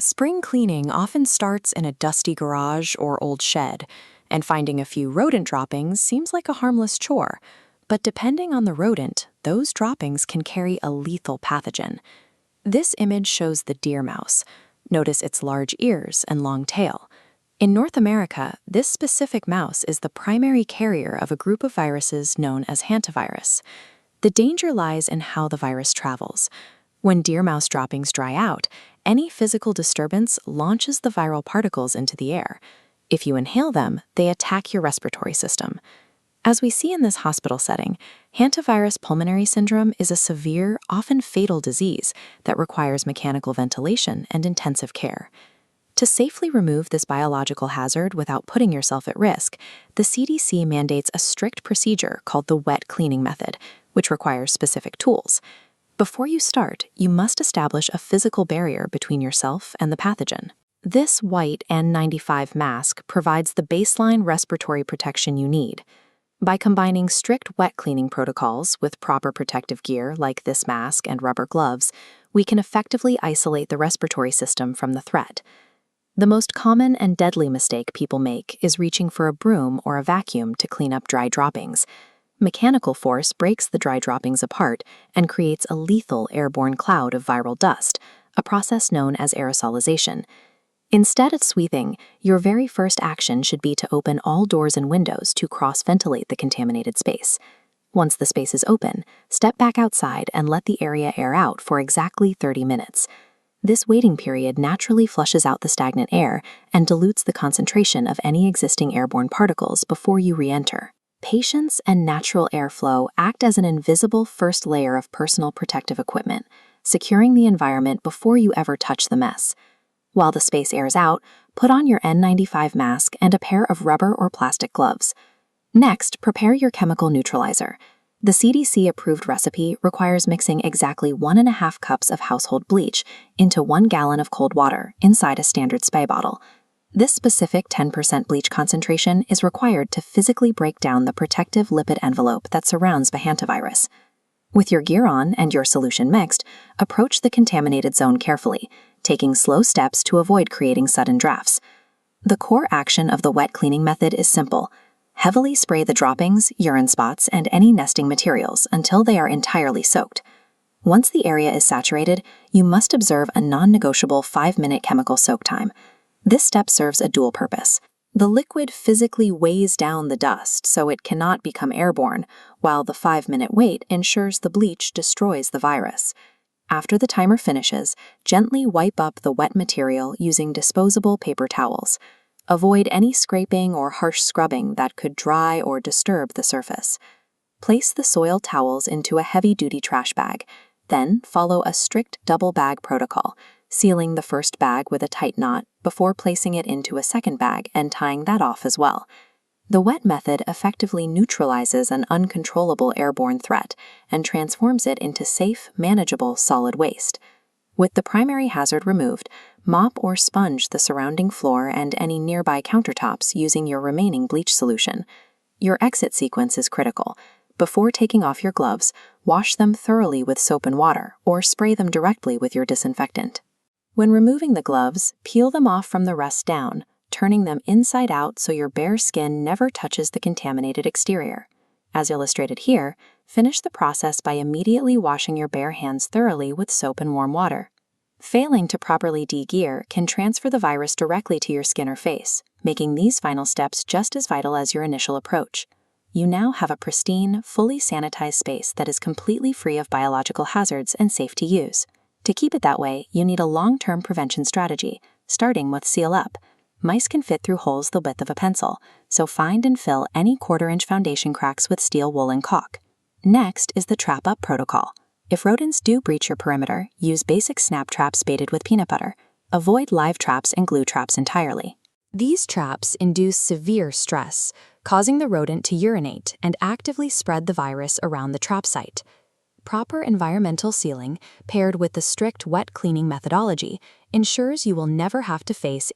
Spring cleaning often starts in a dusty garage or old shed, and finding a few rodent droppings seems like a harmless chore. But depending on the rodent, those droppings can carry a lethal pathogen. This image shows the deer mouse. Notice its large ears and long tail. In North America, this specific mouse is the primary carrier of a group of viruses known as Hantavirus. The danger lies in how the virus travels. When deer mouse droppings dry out, any physical disturbance launches the viral particles into the air. If you inhale them, they attack your respiratory system. As we see in this hospital setting, hantavirus pulmonary syndrome is a severe, often fatal disease that requires mechanical ventilation and intensive care. To safely remove this biological hazard without putting yourself at risk, the CDC mandates a strict procedure called the wet cleaning method, which requires specific tools. Before you start, you must establish a physical barrier between yourself and the pathogen. This white N95 mask provides the baseline respiratory protection you need. By combining strict wet cleaning protocols with proper protective gear like this mask and rubber gloves, we can effectively isolate the respiratory system from the threat. The most common and deadly mistake people make is reaching for a broom or a vacuum to clean up dry droppings. Mechanical force breaks the dry droppings apart and creates a lethal airborne cloud of viral dust, a process known as aerosolization. Instead of sweeping, your very first action should be to open all doors and windows to cross-ventilate the contaminated space. Once the space is open, step back outside and let the area air out for exactly 30 minutes. This waiting period naturally flushes out the stagnant air and dilutes the concentration of any existing airborne particles before you re-enter. Patience and natural airflow act as an invisible first layer of personal protective equipment, securing the environment before you ever touch the mess. While the space airs out, put on your N95 mask and a pair of rubber or plastic gloves. Next, prepare your chemical neutralizer. The CDC-approved recipe requires mixing exactly 1.5 cups of household bleach into 1 gallon of cold water inside a standard spray bottle. This specific 10% bleach concentration is required to physically break down the protective lipid envelope that surrounds the hantavirus. With your gear on and your solution mixed, approach the contaminated zone carefully, taking slow steps to avoid creating sudden drafts. The core action of the wet cleaning method is simple. Heavily spray the droppings, urine spots, and any nesting materials until they are entirely soaked. Once the area is saturated, you must observe a non-negotiable 5-minute chemical soak time. This step serves a dual purpose. The liquid physically weighs down the dust so it cannot become airborne, while the 5-minute wait ensures the bleach destroys the virus. After the timer finishes, gently wipe up the wet material using disposable paper towels. Avoid any scraping or harsh scrubbing that could dry or disturb the surface. Place the soiled towels into a heavy-duty trash bag. Then follow a strict double bag protocol, sealing the first bag with a tight knot before placing it into a second bag and tying that off as well. The wet method effectively neutralizes an uncontrollable airborne threat and transforms it into safe, manageable solid waste. With the primary hazard removed, mop or sponge the surrounding floor and any nearby countertops using your remaining bleach solution. Your exit sequence is critical. Before taking off your gloves, wash them thoroughly with soap and water or spray them directly with your disinfectant. When removing the gloves, peel them off from the wrist down, turning them inside out so your bare skin never touches the contaminated exterior. As illustrated here, finish the process by immediately washing your bare hands thoroughly with soap and warm water. Failing to properly de-gear can transfer the virus directly to your skin or face, making these final steps just as vital as your initial approach. You now have a pristine, fully sanitized space that is completely free of biological hazards and safe to use. To keep it that way, you need a long-term prevention strategy, starting with seal up. Mice can fit through holes the width of a pencil, so find and fill any 1/4-inch foundation cracks with steel woolen caulk. Next is the trap-up protocol. If rodents do breach your perimeter, use basic snap traps baited with peanut butter. Avoid live traps and glue traps entirely. These traps induce severe stress, causing the rodent to urinate and actively spread the virus around the trap site. Proper environmental sealing, paired with the strict wet cleaning methodology, ensures you will never have to face